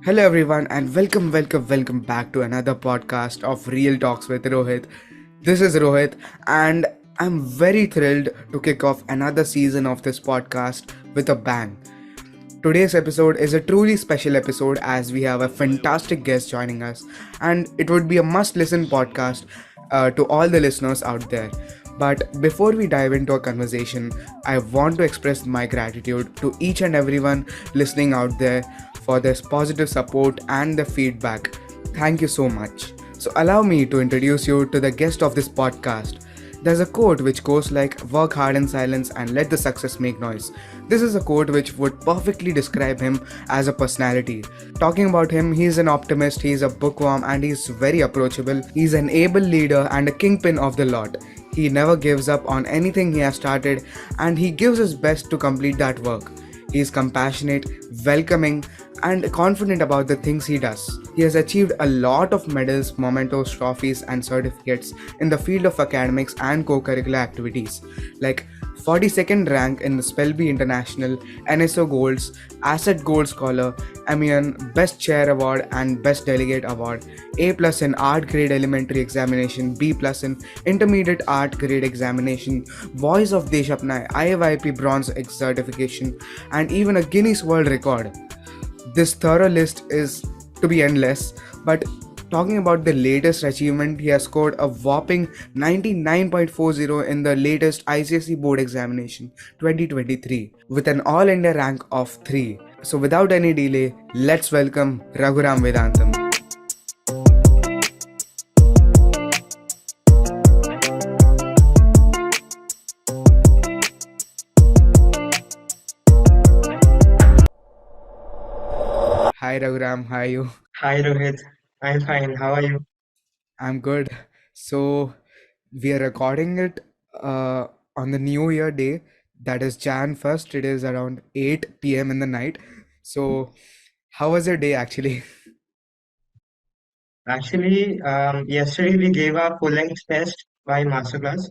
Hello, everyone, and welcome back to another podcast of Real Talks with Rohit. This is Rohit, and I'm very thrilled to kick off another season of this podcast with a bang. Today's episode is a truly special episode as we have a fantastic guest joining us, and it would be a must listen podcast to all the listeners out there. But before we dive into a conversation, I want to express my gratitude to each and everyone listening out there for this positive support and the feedback. Thank you so much. So, allow me to introduce you to the guest of this podcast. There's a quote which goes like, work hard in silence and let the success make noise. This is a quote which would perfectly describe him as a personality. Talking about him, he's an optimist, he's a bookworm, and he's very approachable. He's an able leader and a kingpin of the lot. He never gives up on anything he has started, and he gives his best to complete that work. He is compassionate, welcoming, and confident about the things he does. He has achieved a lot of medals, mementos, trophies, and certificates in the field of academics and co curricular activities, like 42nd rank in the Spelby International, NSO Golds, Asset Gold Scholar, MEN Best Chair Award and Best Delegate Award, A plus in Art Grade Elementary Examination, B plus in Intermediate Art Grade Examination, Voice of Desh Apna, IFYP Bronze Certification, and even a Guinness World Record. This thorough list is to be endless, but talking about the latest achievement, he has scored a whopping 99.40 in the latest ICSE board examination 2023 with an all India rank of 3. So without any delay, let's welcome Raghuram Vedantam. Hi Raghuram, how are you? Hi Rohit, I'm fine. How are you? I'm good. So we are recording it uh, on the New Year day. That is Jan 1st. It is around 8 p.m. in the night. So how was your day actually? Actually, yesterday we gave our full-length test by masterclass,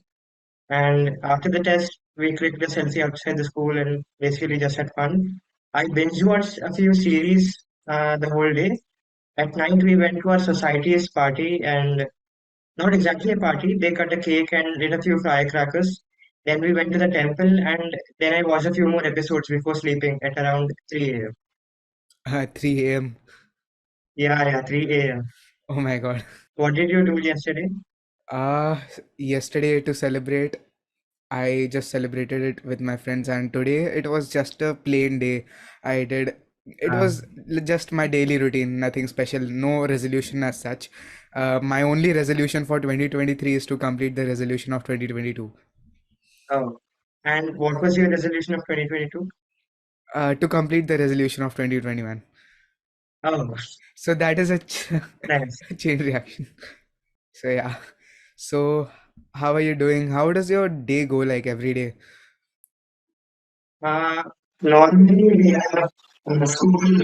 and after the test, we clicked a selfie outside the school and basically just had fun. I binge watched a few series the whole day. At night, we went to our society's party, and not exactly a party. They cut a cake and lit a few firecrackers. Then we went to the temple, and then I watched a few more episodes before sleeping at around 3 a.m. 3 a.m. Yeah, 3 a.m. Oh my God. What did you do yesterday? Uh, Yesterday to celebrate, I just celebrated it with my friends, and today it was just a plain day. I did it was just my daily routine, nothing special, no resolution as such. My only resolution for 2023 is to complete the resolution of 2022. Oh, and what was your resolution of 2022? To complete the resolution of 2021. Oh, So that is a nice. chain reaction. So yeah. So how are you doing? How does your day go like every day? Uh, Normally we have school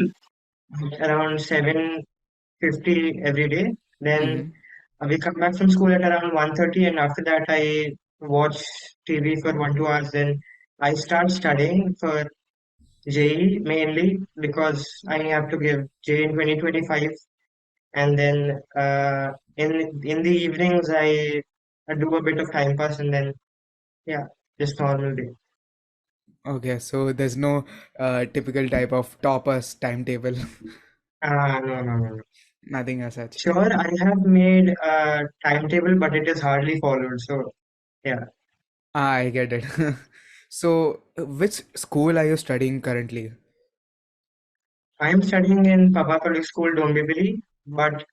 around 7:50 every day. Then Mm-hmm. we come back from school at around 1:30, and after that I watch TV for 1 2 hours. Then I start studying for JE mainly because I have to give JE in 2025. And then in the evenings I do a bit of time pass, and then yeah, just normal day. Okay, so there's no typical type of toppers timetable, No. nothing as such. Sure, I have made a timetable, but it is hardly followed. So yeah, Ah, I get it. So, which school are you studying currently? I am studying in Papa Public School, Dombivli, but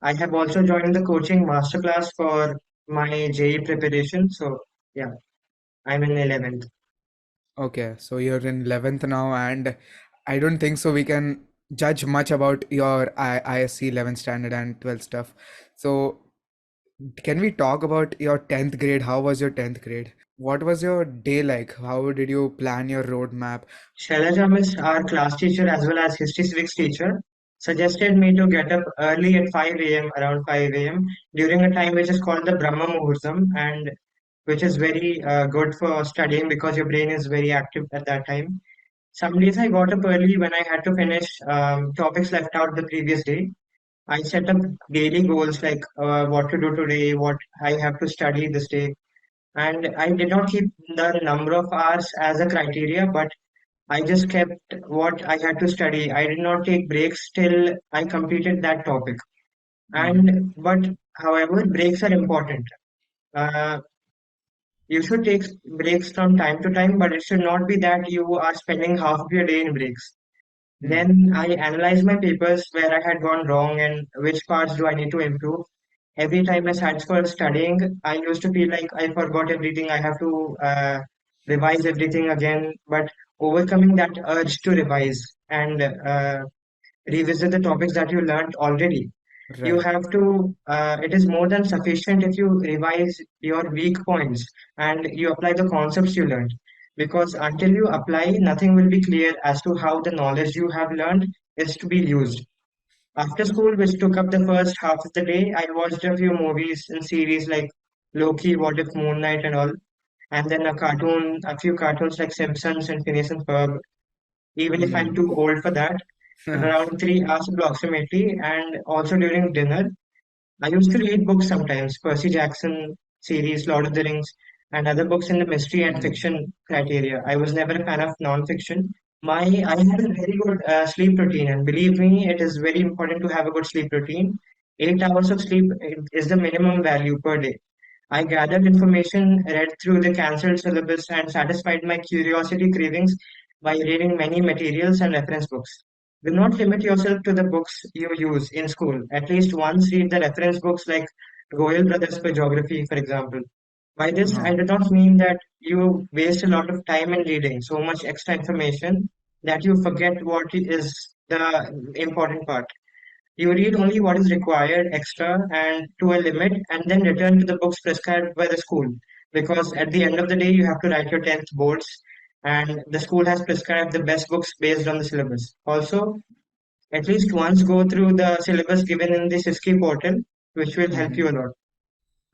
I have also joined the coaching masterclass for my JE preparation. So yeah, I'm in 11th. Okay, so you're in 11th now, and I don't think so we can judge much about your ISC 11th standard and 12th stuff. So, can we talk about your 10th grade? How was your 10th grade? What was your day like? How did you plan your roadmap? Shailaja Miss, our class teacher as well as history civics teacher, suggested me to get up early at 5 a.m., around 5 a.m., during a time which is called the Brahma Muhurtam, and which is very good for studying because your brain is very active at that time. Some days I got up early when I had to finish topics left out the previous day. I set up daily goals like what to do today, what I have to study this day. And I did not keep the number of hours as a criteria, but I just kept what I had to study. I did not take breaks till I completed that topic. Mm-hmm. But however, breaks are important. Uh, you should take breaks from time to time, but it should not be that you are spending half of your day in breaks. Mm. Then I analyzed my papers where I had gone wrong and which parts do I need to improve. Every time I sat for studying, I used to feel like I forgot everything. I have to revise everything again. But overcoming that urge to revise and revisit the topics that you learned already, you Right. have to, it is more than sufficient if you revise your weak points and you apply the concepts you learned. Because until you apply, nothing will be clear as to how the knowledge you have learned is to be used. After school, which took up the first half of the day, I watched a few movies and series like Loki, What If, Moon Knight, and all. And then a few cartoons like Simpsons and Phineas and Ferb. Even if I'm Mm. too old for that, around 3 hours approximately. And also during dinner, I used to read books sometimes, Percy Jackson series, Lord of the Rings, and other books in the mystery and Mm. fiction criteria. I was never a fan of non-fiction. I had a very good sleep routine, and believe me, it is very important to have a good sleep routine. 8 hours of sleep is the minimum value per day. I gathered information, read through the cancelled syllabus, and satisfied my curiosity cravings by reading many materials and reference books. Do not limit yourself to the books you use in school. At least once read the reference books like Goyal Brothers for Geography, for example. By this, Uh-huh. I do not mean that you waste a lot of time in reading so much extra information that you forget what is the important part. You read only what is required extra and to a limit, and then return to the books prescribed by the school. Because at the end of the day, you have to write your 10th boards, and the school has prescribed the best books based on the syllabus. Also, at least once go through the syllabus given in the SISKI portal, which will help Mm-hmm. you a lot.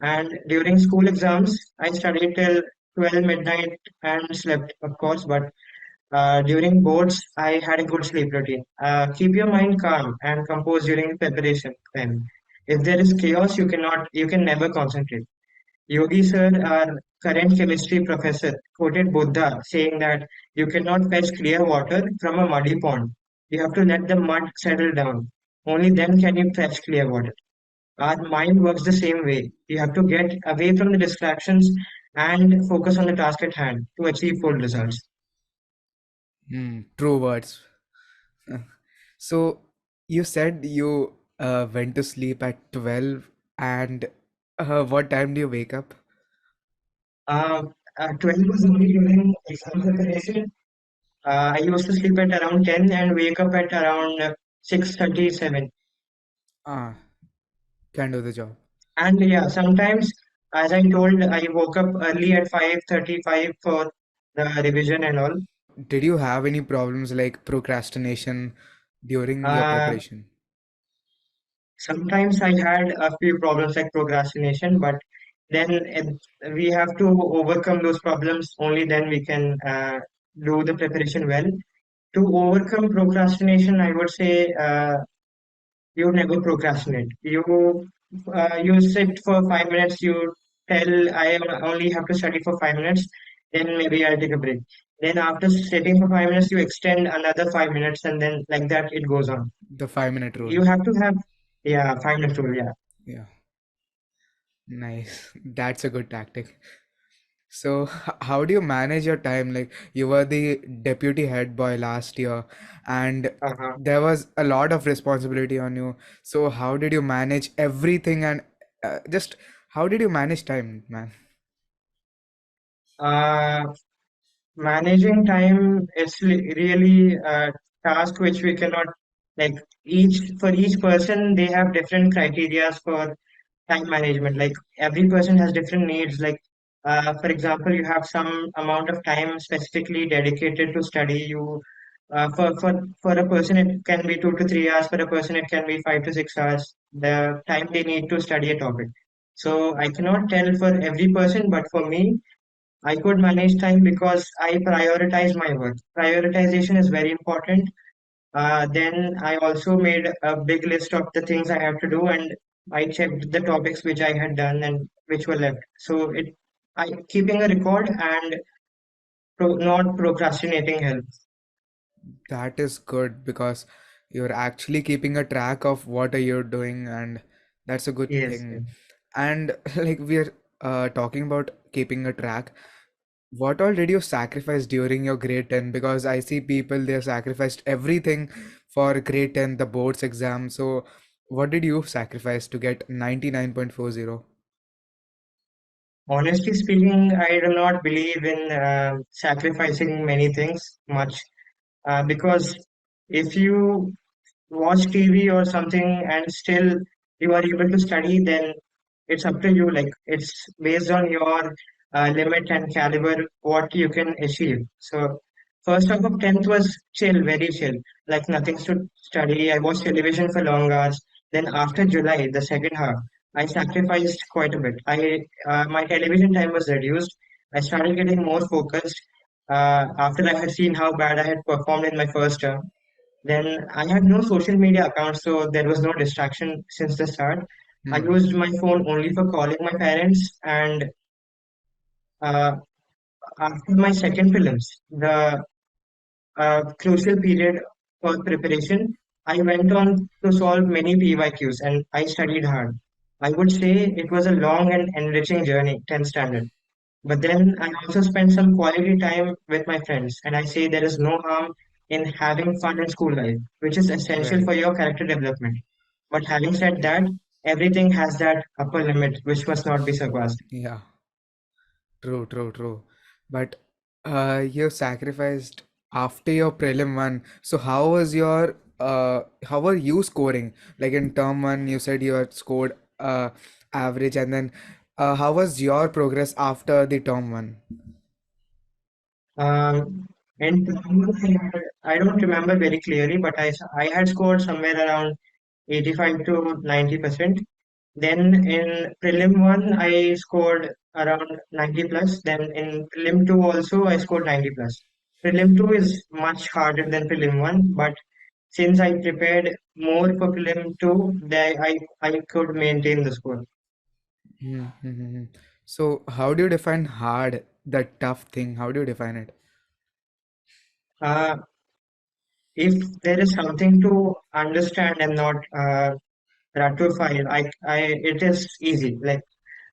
And during school exams, I studied till 12 midnight and slept, of course, but during boards, I had a good sleep routine. Keep your mind calm and composed during preparation time. If there is chaos, you can never concentrate. Yogi sir, our current chemistry professor, quoted Buddha saying that you cannot fetch clear water from a muddy pond. You have to let the mud settle down. Only then can you fetch clear water. Our mind works the same way. You have to get away from the distractions and focus on the task at hand to achieve full results. Mm. True words. So you said you went to sleep at 12, and what time do you wake up? 12 was only during exam preparation. I used to sleep at around 10 and wake up at around 6:37. Ah, can do the job. And yeah, sometimes, as I told, I woke up early at 5:35 for the revision and all. Did you have any problems like procrastination during your Uh, preparation? Sometimes I had a few problems like procrastination, but then we have to overcome those problems. Only then we can do the preparation well. To overcome procrastination, I would say you never procrastinate. You sit for 5 minutes. You tell only have to study for 5 minutes. Then maybe I'll take a break. Then after sitting for 5 minutes, you extend another 5 minutes, and then like that it goes on. The 5 minute rule. You have to have, yeah, 5 minute rule. Yeah. Yeah, nice. That's a good tactic. So, how do you manage your time? Like, you were the deputy head boy last year, and Uh-huh. there was a lot of responsibility on you. So, how did you manage everything? And just how did you manage time, man? Uh, Managing time is really a task which we cannot, like, each person they have different criterias for time management. Like every person has different needs. Like for example, you have some amount of time specifically dedicated to study. You for a person it can be 2 to 3 hours. For a person it can be 5 to 6 hours. The time they need to study a topic. So I cannot tell for every person, but for me, I could manage time because I prioritize my work. Prioritization is very important. Then I also made a big list of the things I have to do, and I checked the topics which I had done and which were left. So I keeping a record and not procrastinating helps. That is good because you're actually keeping a track of what are you doing, and that's a good Yes. thing. And like we're talking about keeping a track, what all did you sacrifice during your grade 10? Because I see people, they have sacrificed everything for grade 10, the boards exam. So what did you sacrifice to get 99.40? Honestly speaking, I do not believe in sacrificing many things much because if you watch TV or something and still you are able to study, then it's up to you. Like it's based on your limit and caliber, what you can achieve. So first half of 10th was chill, very chill, like nothing to study. I watched television for long hours. Then after July, the second half, I sacrificed quite a bit. My television time was reduced. I started getting more focused after I had seen how bad I had performed in my first term. Then I had no social media account, so there was no distraction since the start. I Hmm. used my phone only for calling my parents, and uh, after my second prelims, the crucial period for preparation, I went on to solve many PYQs and I studied hard. I would say it was a long and enriching journey, 10th standard. But then I also spent some quality time with my friends, and I say there is no harm in having fun in school life, which is essential Right. for your character development. But having said that, everything has that upper limit, which must not be surpassed. Yeah. True, true, true. But you sacrificed after your prelim one. So how were you scoring? Like in term one, you said you had scored average, and then how was your progress after the term one? Um, and I don't remember very clearly, but I had scored somewhere around 85 to 90%. Then in prelim 1, I scored around 90 plus. Then in prelim 2 also, I scored 90 plus. Prelim 2 is much harder than prelim 1, but since I prepared more for prelim 2, I could maintain the score. Mm-hmm. So how do you define hard, the tough thing? How do you define it? Uh, if there is something to understand and not ratify, it is easy. Like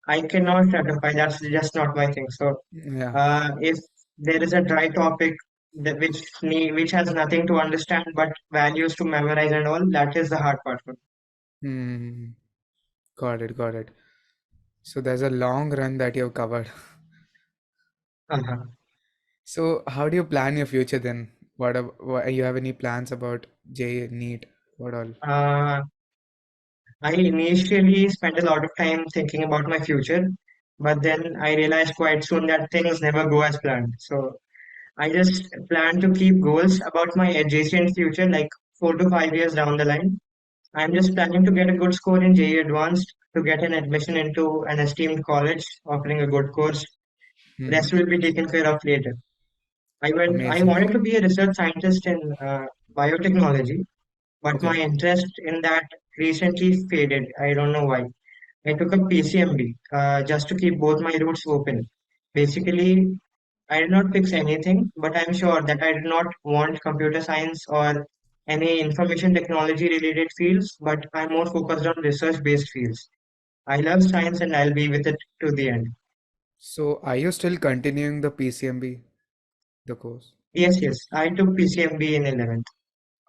I cannot ratify. That's just not my thing. So, Yeah. if there is a dry topic which has nothing to understand but values to memorize and all, that is the hard part for me. Hmm. Got it, got it. So there's a long run that you've covered. Uh-huh. So how do you plan your future then? What you have any plans about J NEET? What all? Uh, I initially spent a lot of time thinking about my future, but then I realized quite soon that things never go as planned. So I just plan to keep goals about my adjacent future, like 4 to 5 years down the line. I'm just planning to get a good score in JE Advanced to get an admission into an esteemed college offering a good course. Hmm. Rest will be taken care of later. I Amazing. wanted to be a research scientist in biotechnology, but my Okay. interest in that recently faded. I don't know why. I took up PCMB just to keep both my routes open. Basically, I did not fix anything, but I'm sure that I did not want computer science or any information technology related fields, but I'm more focused on research based fields. I love science and I'll be with it to the end. So are you still continuing the PCMB, the course? Yes, yes, I took PCMB in 11th.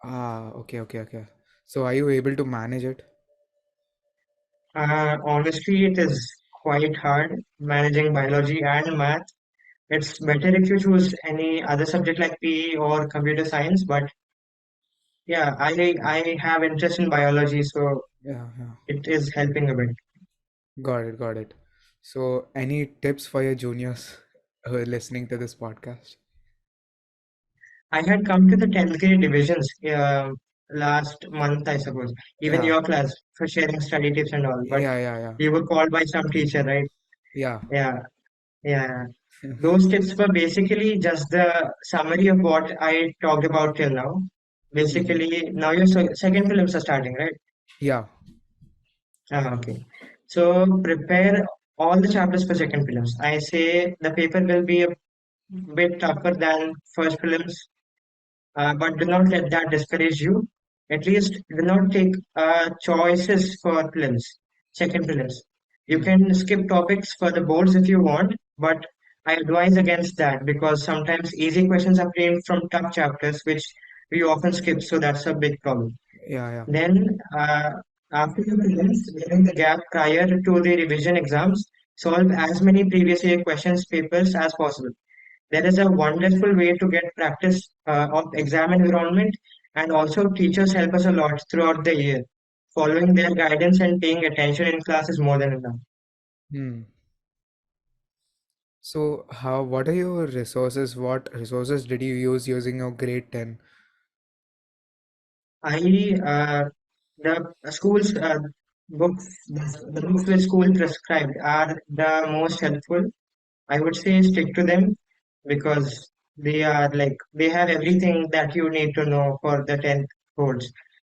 Ah, okay, okay, okay. So are you able to manage it? Honestly, it is quite hard managing biology and math. It's better if you choose any other subject like PE or computer science, but yeah, I have interest in biology, so Yeah, yeah. it is helping a bit. Got it, got it. So any tips for your juniors who are listening to this podcast? I had come to the 10th grade divisions last month, I suppose. Even Yeah, your class for sharing study tips and all. But yeah, yeah, yeah. you were called by some teacher, right? Yeah. Yeah, yeah. Those tips were basically just the summary of what I talked about till now. Mhm. Basically, now your second films are starting, right? Yeah. Okay. So prepare all the chapters for second films. I say the paper will be a bit tougher than first films, but do not let that discourage you. At least do not take choices for films, second films. You Mhm. can skip topics for the boards if you want, but I advise against that because sometimes easy questions are framed from tough chapters, which we often skip, so that's a big problem. Yeah, yeah. Then, after the prelims, during the gap prior to the revision exams, solve as many previous year questions papers as possible. There is a wonderful way to get practice of exam environment, and also teachers help us a lot throughout the year. Following their guidance and paying attention in class is more than enough. Hmm. So, what are your resources? What resources did you use using your grade 10? I the schools books the books which school prescribed are the most helpful. I would say stick to them because they are like they have everything that you need to know for the 10th boards.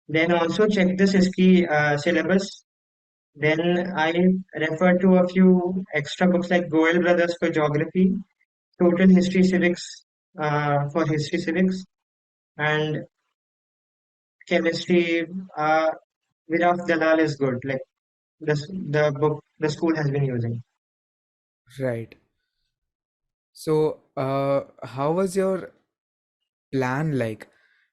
Then also check the SISKI syllabus. Then I refer to a few extra books like Goel Brothers for geography, Total History Civics for history civics, and chemistry. Viraf Dalal is good. Like the book the school has been using. Right. So, how was your plan like?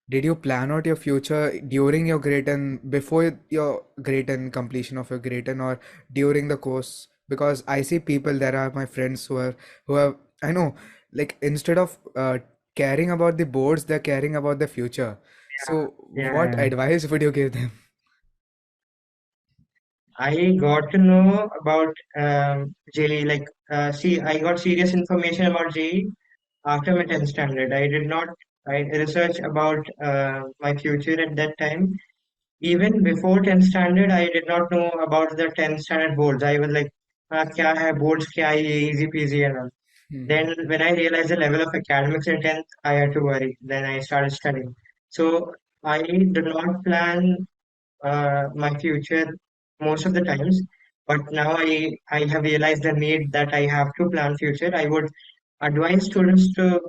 Did you plan out your future during your grade 10, before your grade 10 completion of your grade 10, or during the course? Because I see people, there are my friends who have, I know, like instead of caring about the boards, they're caring about the future. So, what Yeah, advice would you give them? I got to know about JEE. Like, see, I got serious information about JEE after my 10th standard. I did not I research about my future at that time. Even before 10th standard, I did not know about the 10th standard boards. I was like, kya hai boards, kya hai, ye easy peasy and all. Hmm. Then when I realized the level of academics in 10th, I had to worry. Then I started studying. So I did not plan my future most of the times. But now I have realized the need that I have to plan future. I would advise students to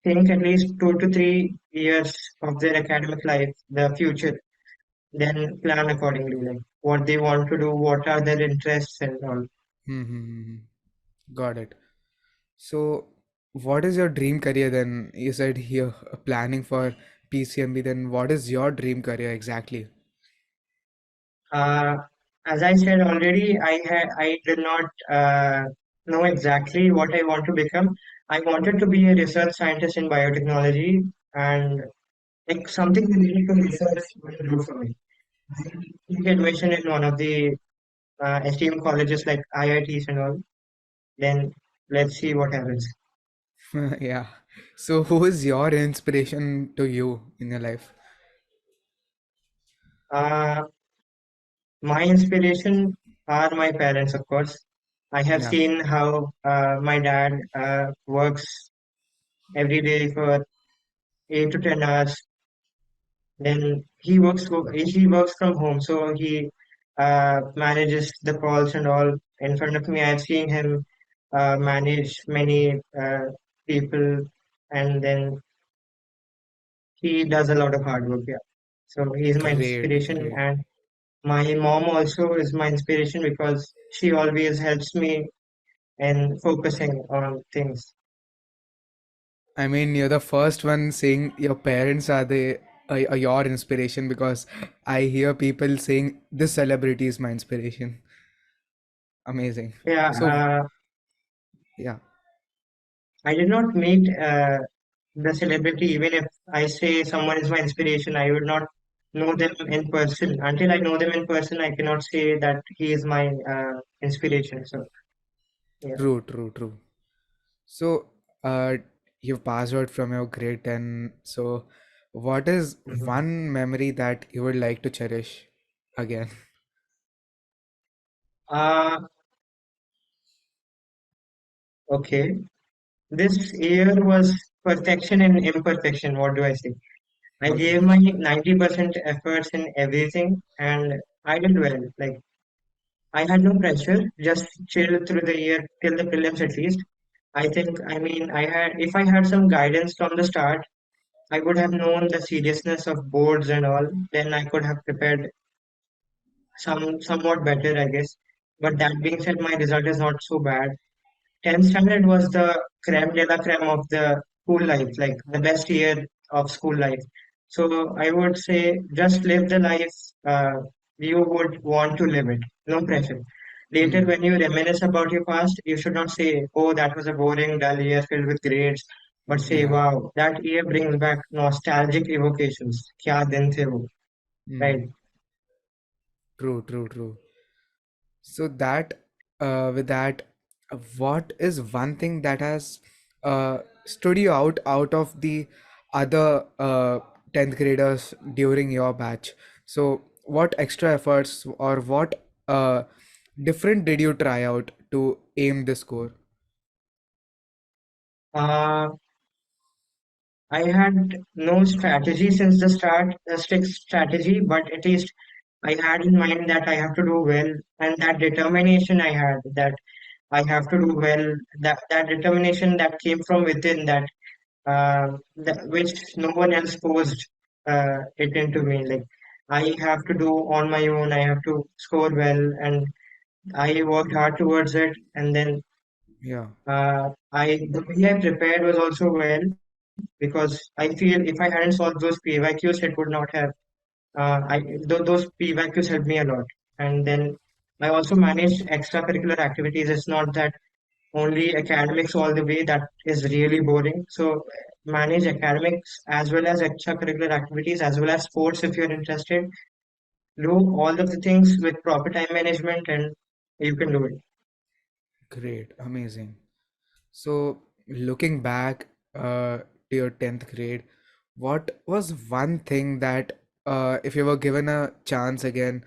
think at least 2 to 3 years of their academic life, the future, then plan accordingly, like what they want to do, what are their interests and all. Hmm. Hmm, hmm, hmm. Got it. So, what is your dream career then? You said you're planning for PCMB, then what is your dream career exactly? Uh, as I said already, I did not know exactly what I want to become. I wanted to be a research scientist in biotechnology and like something related to research will do for me. I took admission in one of the esteemed colleges like IITs and all. Then let's see what happens. Yeah. So, who is your inspiration to you in your life? Uh, my inspiration are my parents, of course. I have Yeah. seen how my dad works every day for 8 to 10 hours. Then he works from home, so he manages the calls and all in front of me. I've seen him manage many people, and then he does a lot of hard work. Yeah, so he's my Great, inspiration, great. and my mom also is my inspiration because she always helps me in focusing on things. I mean, you're the first one saying your parents are your inspiration, because I hear people saying this celebrity is my inspiration. Amazing. Yeah, So, yeah. I did not meet the celebrity. Even if I say someone is my inspiration, I would not know them in person. Until I know them in person, I cannot say that he is my inspiration. So, yeah. True, true, true. So, you've passed out from your grade 10. So, what is Mhm. one memory that you would like to cherish again? Uh, Okay. This year was perfection and imperfection. What do I say? I Okay. gave my 90% efforts in everything and I did well. Like, I had no pressure, just chilled through the year till the prelims at least. If I had some guidance from the start, I would have known the seriousness of boards and all. Then I could have prepared somewhat better, I guess. But that being said, my result is not so bad. 10th standard was the creme de la creme of the school life, like the best year of school life. So I would say just live the life you would want to live it. No pressure. Later, Hmm. when you reminisce about your past, you should not say, oh, that was a boring, dull year filled with grades, but say, Yeah. wow, that year brings back nostalgic evocations. Kya din the wo, Hmm. right? True, true, true. So with that, what is one thing that has stood you out of the other 10th graders during your batch? So what extra efforts or what different did you try out to aim the score? Uh, I had no strategy since the start, a strict strategy, but at least I had in mind that I have to do well, and that determination I had that I have to do well, that determination that came from within, which no one else posed it into me. Like I have to do on my own, I have to score well, and I worked hard towards it, and then Yeah. I the way I prepared was also well because I feel if I hadn't solved those PYQs, it would not have. Those PYQs helped me a lot, and then I also managed extracurricular activities. It's not that only academics all the way. That is really boring. So manage academics as well as extracurricular activities as well as sports if you're interested. Do all of the things with proper time management, and you can do it. Great, amazing. So, looking back to your 10th grade, what was one thing that, if you were given a chance again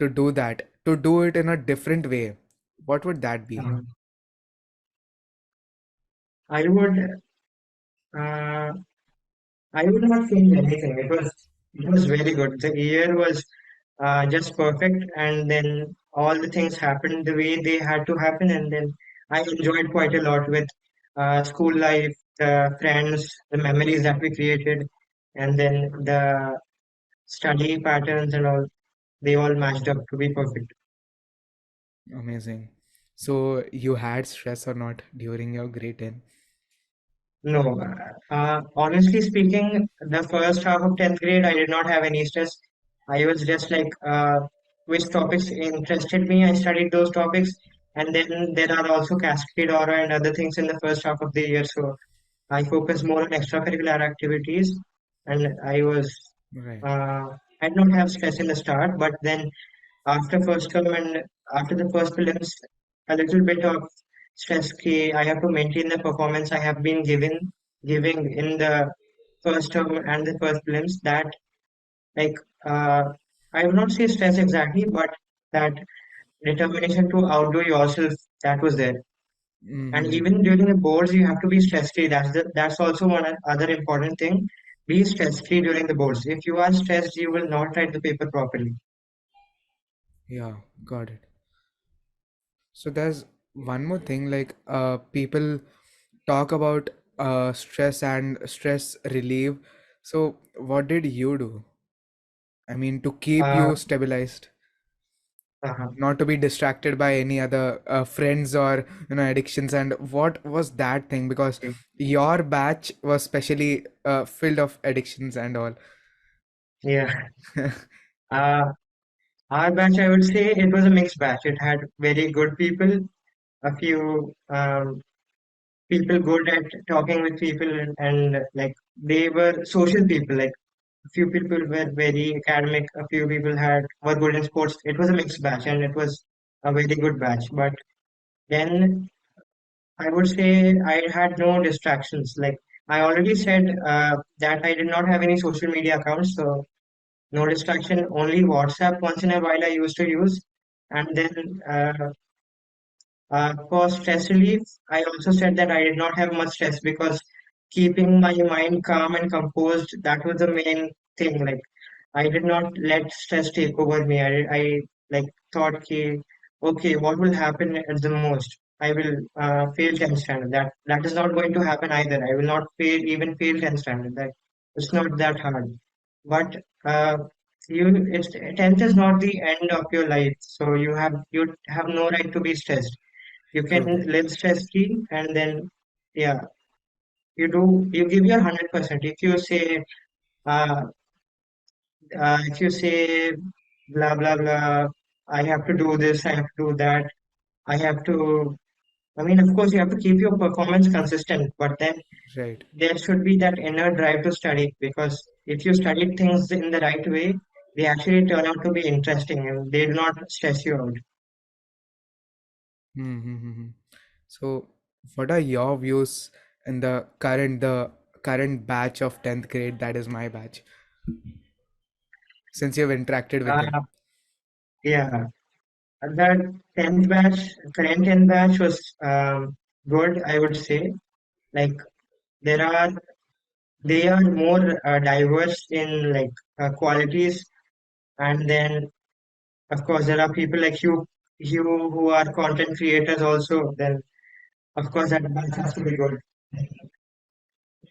to do that, to do it in a different way, what would that be? Uh, I would. Uh, I would not change anything. It was very good. The year was just perfect, and then all the things happened the way they had to happen, and then I enjoyed quite a lot with school life, the friends, the memories that we created, and then the study patterns and all. They all matched up to be perfect. Amazing. So, you had stress or not during your grade 10? No, honestly speaking, the first half of 10th grade, I did not have any stress. I was just like, which topics interested me, I studied those topics. And then there are also Cascade Aura and other things in the first half of the year. So I focused more on extracurricular activities. And Right. uh, I did not have stress in the start, but then after first term and after the first prelims, a little bit of stress ki I have to maintain the performance I have been giving in the first term and the first prelims. That like I would not say stress exactly, but that determination to outdo yourself that was there. And Mm-hmm. even during the boards, you have to be stress free. That's also one other important thing. Be stress free during the boards. If you are stressed, you will not write the paper properly. Yeah, got it. So there's one more thing like people talk about stress and stress relief. So what did you do? I mean, to keep Uh, you stabilized, uh not to be distracted by any other friends or addictions. And what was that thing? Because your batch was specially filled of addictions and all. Yeah. Uh, our batch, I would say it was a mixed batch. It had very good people, a few people good at talking with people, and like they were social people. Like a few people were very academic, a few people were good in sports. It was a mixed batch, and it was a very good batch. But then I would say I had no distractions. Like I already said that I did not have any social media accounts, so no distraction, only WhatsApp once in a while I used to use. And then For stress relief, I also said that I did not have much stress because keeping my mind calm and composed, that was the main thing. Like I did not let stress take over me. I like thought, okay, what will happen at the most? I will fail 10th standard. That is not going to happen either. I will not fail 10th standard. That it's not that hard. But it's 10th is not the end of your life. So you have no right to be stressed. You can Totally. live stress free, and then yeah, you give your 100%. Uh, if you say blah blah blah, I have to do this, I have to do that, I have to. I mean, of course, you have to keep your performance consistent, but then Right. there should be that inner drive to study, because if you study things in the right way, they actually turn out to be interesting and they do not stress you out. Mm-hmm. So, what are your views in the current batch of 10th grade? That is my batch. Since you've interacted with them. Uh, yeah, the 10th batch, current 10th batch was good, I would say. Like there are they are more diverse in like qualities, and then of course there are people like you who are content creators also. Then of course that batch has to be good.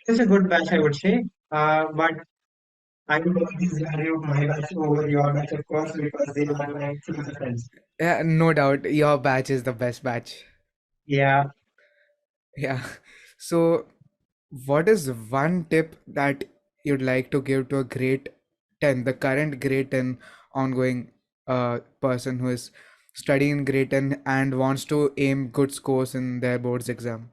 It's a good batch, I would say. But I would always value my batch over your batch, of course, because they are my close friends. Yeah, no doubt, your batch is the best batch. Yeah, Yeah. So, what is one tip that you'd like to give to a grade 10, the current grade 10 ongoing person who is studying in grade 10 and wants to aim good scores in their boards exam?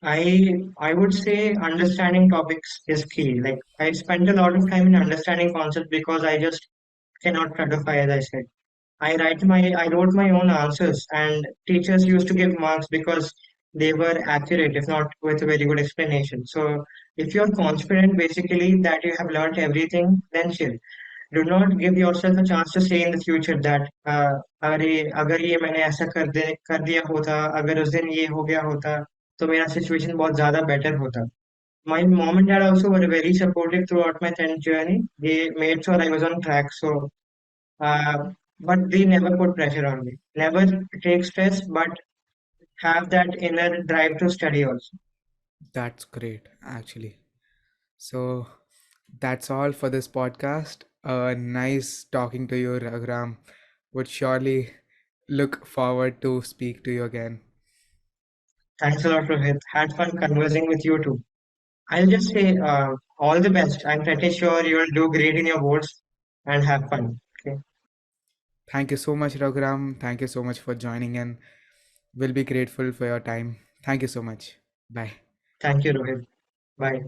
I would say understanding topics is key. Like I spent a lot of time in understanding concepts because I just cannot clarify, as I said. I wrote my own answers, and teachers used to give marks because they were accurate, if not with a very good explanation. So if you're confident basically that you have learned everything, then chill. Do not give yourself a chance to say in the future that अगर ये मैंने ऐसा कर दिया होता, अगर उस दिन ये हो गया होता, तो मेरा सिचुएशन बहुत ज्यादा बेटर होता. My mom and dad also were very supportive throughout my 10th journey. They made sure I was on track. Uh, but they never put pressure on me. Never take stress, but have that inner drive to study also. That's great, actually. So, that's all for this podcast. Nice talking to you, Raghuram. Would surely look forward to speak to you again. Thanks a lot, Rohit. Had fun conversing with you too. I'll just say all the best. I'm pretty sure you'll do great in your boards and have fun. Okay. Thank you so much, Raghuram. Thank you so much for joining in. We'll be grateful for your time. Thank you so much. Bye. Thank you, Rohit. Bye.